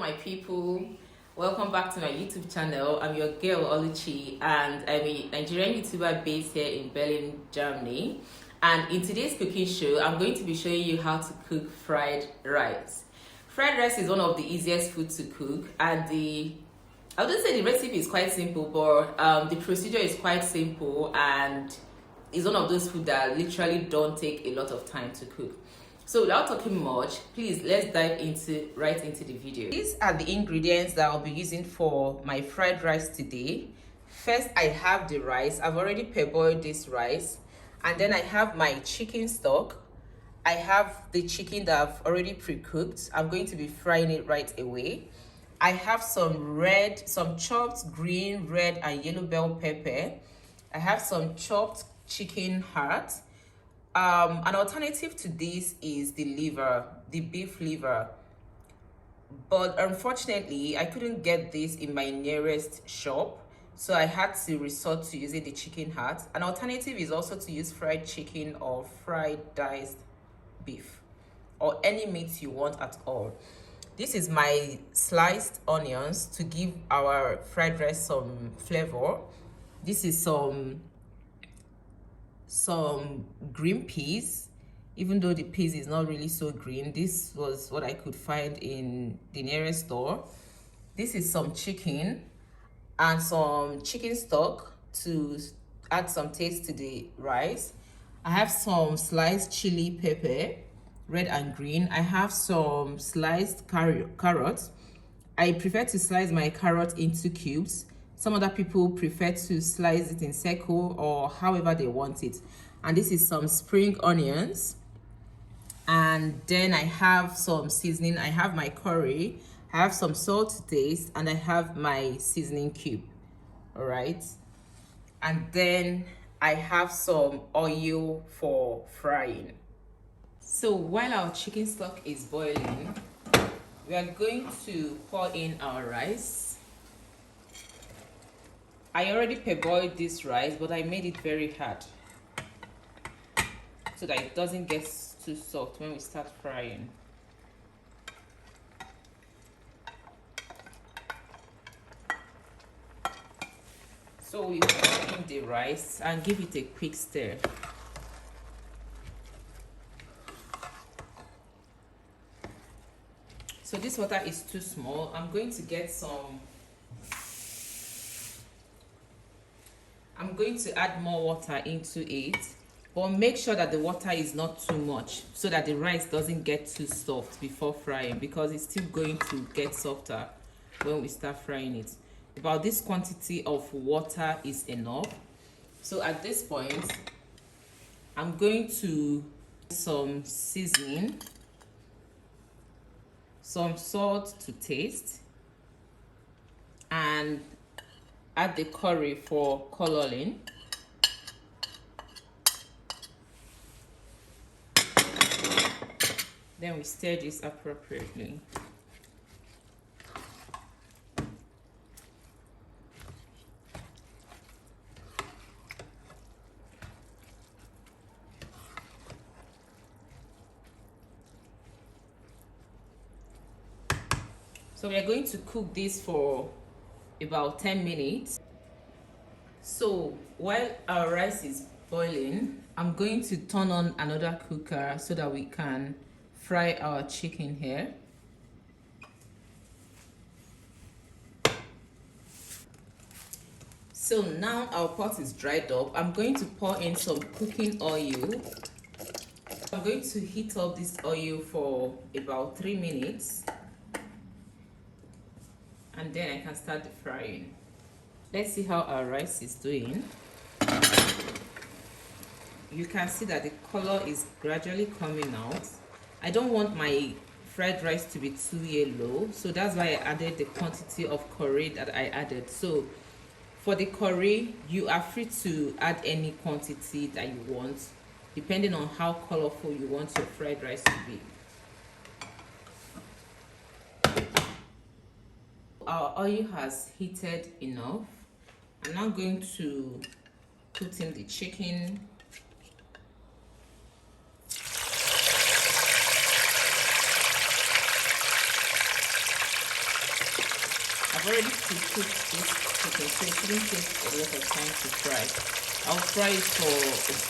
my people, welcome back to my YouTube channel. I'm your girl Oluchi and I'm a Nigerian YouTuber based here in Berlin, Germany. And in today's cooking show, I'm going to be showing you how to cook fried rice. Fried rice is one of the easiest food to cook, and I wouldn't say the recipe is quite simple, but the procedure is quite simple, and it's one of those food that literally don't take a lot of time to cook. So without talking much, please let's dive right into the video. These are the ingredients that I'll be using for my fried rice today. First, I have the rice. I've already parboiled this rice, and then I have my chicken stock. I have the chicken that I've already pre-cooked. I'm going to be frying it right away. I have some chopped green, red, and yellow bell pepper. I have some chopped chicken heart. An alternative to this is the liver, the beef liver. But unfortunately, I couldn't get this in my nearest shop, so I had to resort to using the chicken heart. An alternative is also to use fried chicken or fried diced beef, or any meat you want at all. This is my sliced onions to give our fried rice some flavor. This is some green peas, even though the peas is not really so green. This was what I could find in the nearest store. This is some chicken and some chicken stock to add some taste to the rice. I have some sliced chili pepper, red and green. I have some sliced carrots. I prefer to slice my carrot into cubes. Some other people prefer to slice it in circle or however they want it. And this is some spring onions. And then I have some seasoning. I have my curry. I have some salt to taste. And I have my seasoning cube. All right. And then I have some oil for frying. So while our chicken stock is boiling, we are going to pour in our rice. I already parboiled this rice, but I made it very hard so that it doesn't get too soft when we start frying. So we pour in the rice and give it a quick stir. So this water is too small. I'm going to get some. I'm going to add more water into it, but make sure that the water is not too much so that the rice doesn't get too soft before frying, because it's still going to get softer when we start frying it. About this quantity of water is enough. So at this point, I'm going to add some seasoning, some salt to taste, and add the curry for coloring. Then we stir this appropriately. So we are going to cook this for about 10 minutes. So while our rice is boiling, I'm going to turn on another cooker so that we can fry our chicken here. So now our pot is dried up. I'm going to pour in some cooking oil. I'm going to heat up this oil for about 3 minutes. And then I can start the frying. Let's see how our rice is doing. You can see that the color is gradually coming out. I don't want my fried rice to be too yellow, so that's why I added the quantity of curry that I added. So for the curry, you are free to add any quantity that you want, depending on how colorful you want your fried rice to be. Our oil has heated enough. I'm now going to put in the chicken. I've already pre-cooked this chicken, so it shouldn't take a lot of time to fry. I'll fry it for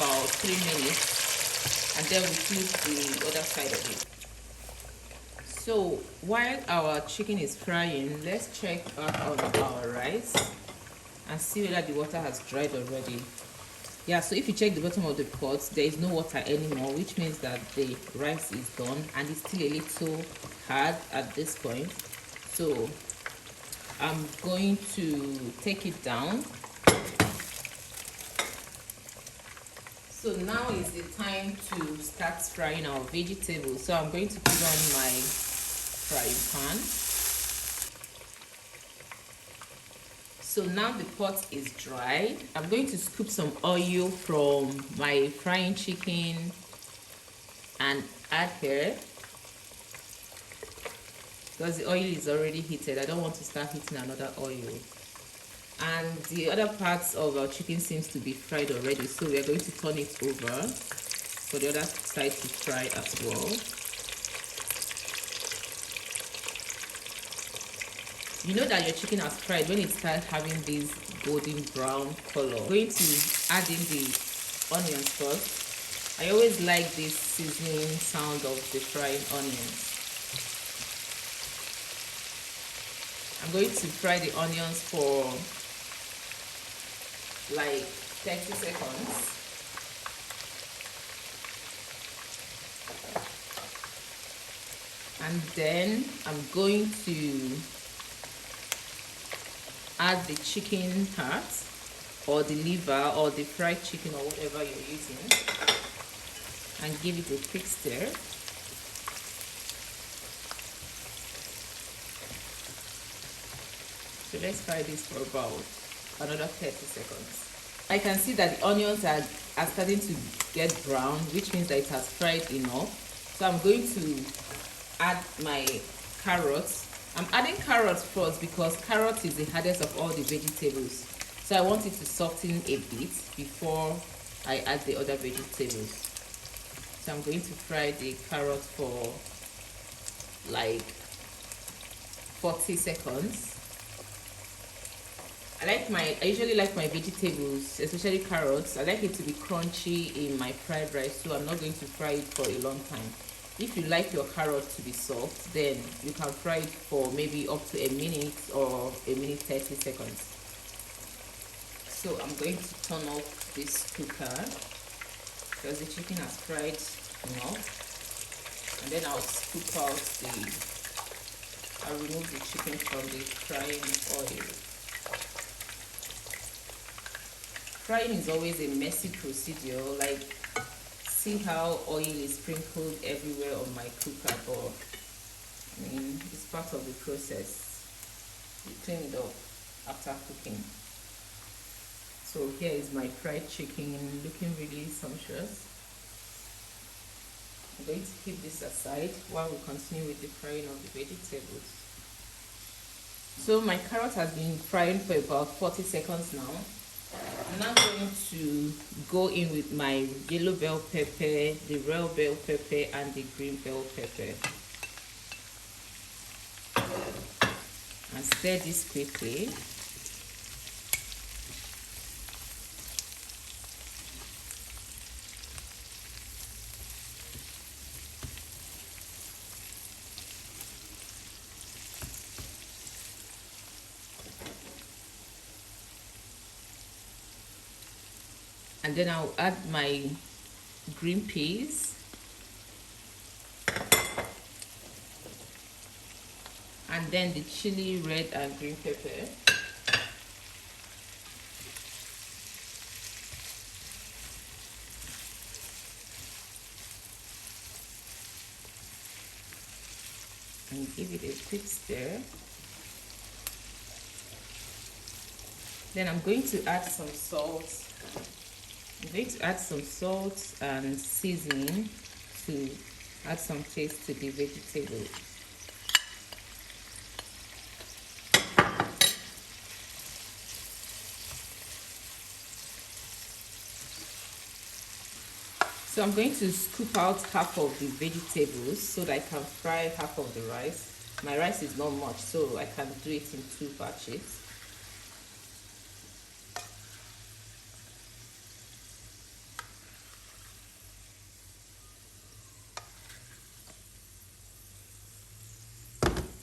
about 3 minutes, and then we flip the other side of it. So while our chicken is frying, let's check back on our rice and see whether the water has dried already. Yeah, so if you check the bottom of the pot, there is no water anymore, which means that the rice is done, and it's still a little hard at this point. So I'm going to take it down. So now is the time to start frying our vegetables. So I'm going to put on my frying pan. So now the pot is dry. I'm going to scoop some oil from my frying chicken and add here. Because the oil is already heated, I don't want to start heating another oil. And the other parts of our chicken seems to be fried already, so we are going to turn it over for the other side to fry as well. You know that your chicken has fried when it starts having this golden brown color. I'm going to add in the onions first. I always like this sizzling sound of the frying onions. I'm going to fry the onions for like 30 seconds. And then I'm going to add the chicken heart or the liver or the fried chicken or whatever you're using, and give it a quick stir. So let's fry this for about another 30 seconds. I can see that the onions are starting to get brown, which means that it has fried enough. So I'm going to add my carrots. I'm adding carrots first because carrot is the hardest of all the vegetables. So I want it to soften a bit before I add the other vegetables. So I'm going to fry the carrot for like 40 seconds. I usually like my vegetables, especially carrots, I like it to be crunchy in my fried rice, so I'm not going to fry it for a long time. If you like your carrots to be soft, then you can fry it for maybe up to a minute or a minute 30 seconds. So I'm going to turn off this cooker because the chicken has fried enough, and then I'll remove the chicken from the frying oil. Frying is always a messy procedure. Like, see how oil is sprinkled everywhere on my cooker, but I mean, it's part of the process. You clean it up after cooking. So here is my fried chicken, looking really sumptuous. I'm going to keep this aside while we continue with the frying of the vegetables. So my carrot has been frying for about 40 seconds now. I'm now going to go in with my yellow bell pepper, the red bell pepper, and the green bell pepper, and stir this quickly. And then I'll add my green peas and then the chili red and green pepper. And give it a quick stir. Then I'm going to add some salt. I'm going to add some salt and seasoning to add some taste to the vegetable. So I'm going to scoop out half of the vegetables so that I can fry half of the rice. my rice is not much, so I can do it in 2 batches.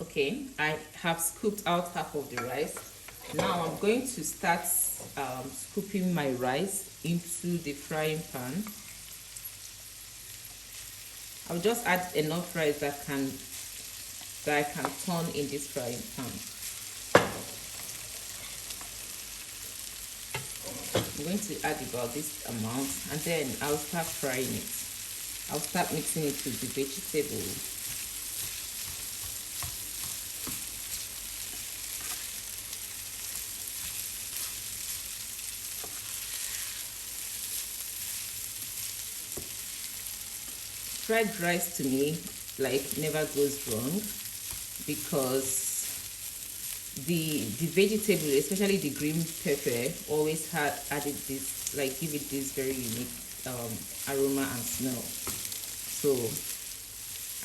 Okay, I have scooped out half of the rice. Now I'm going to start scooping my rice into the frying pan. I'll just add enough rice that I can turn in this frying pan. I'm going to add about this amount, and then I'll start frying it. I'll start mixing it with the vegetable. Fried rice to me like never goes wrong, because the vegetable, especially the green pepper, always added this, like give it this very unique aroma and smell. So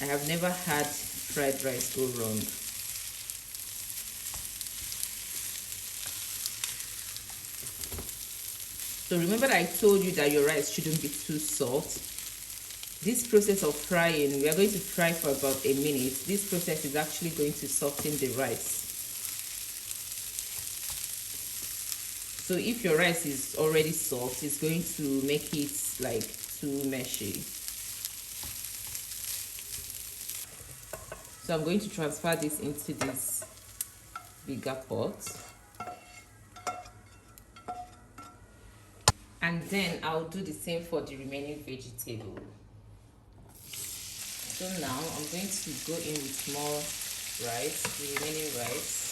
I have never had fried rice go wrong. So remember that I told you that your rice shouldn't be too soft. This process of frying, we are going to fry for about a minute. This process is actually going to soften the rice. So if your rice is already soft, it's going to make it like too meshy. So I'm going to transfer this into this bigger pot. And then I'll do the same for the remaining vegetable. So now I'm going to go in with more rice, the remaining rice.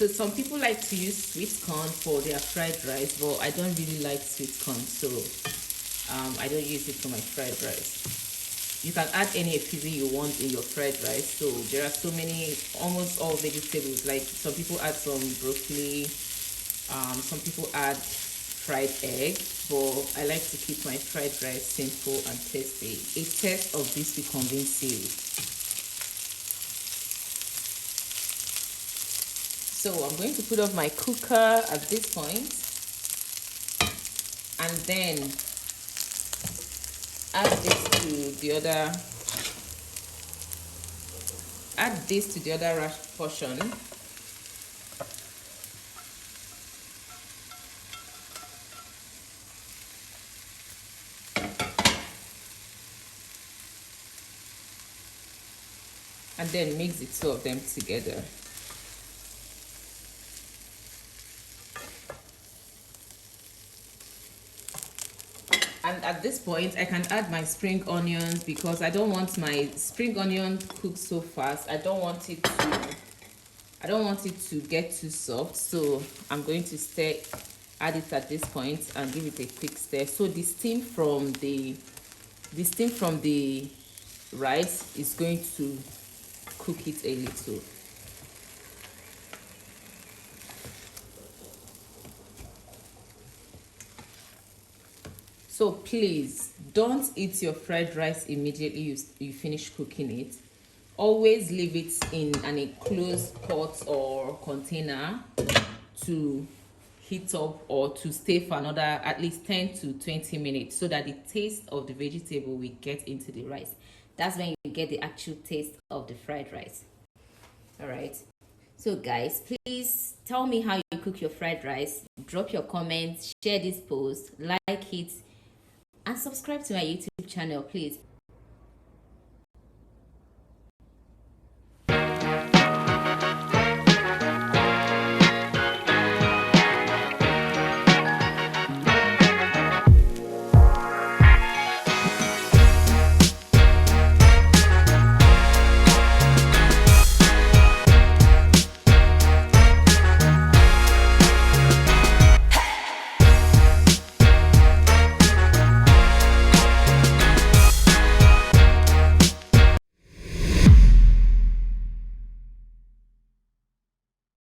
So some people like to use sweet corn for their fried rice, but I don't really like sweet corn, so I don't use it for my fried rice. You can add any epize you want in your fried rice. So there are so many, almost all vegetables. Like some people add some broccoli, some people add fried egg, but I like to keep my fried rice simple and tasty. A test of this will convince you. So I'm going to put off my cooker at this point, and then add this to the other portion. And then mix the two of them together. And at this point, I can add my spring onions, because I don't want my spring onion cooked so fast. I don't want it to get too soft. So I'm going to add it at this point and give it a quick stir. So the steam from the rice is going to cook it a little. So please don't eat your fried rice immediately you finish cooking it. Always leave it in an enclosed pot or container to heat up, or to stay for another at least 10 to 20 minutes, so that the taste of the vegetable will get into the rice. That's when you get the actual taste of the fried rice. All right. So guys, please tell me how you cook your fried rice. Drop your comments, share this post, like it, and subscribe to my YouTube channel, please.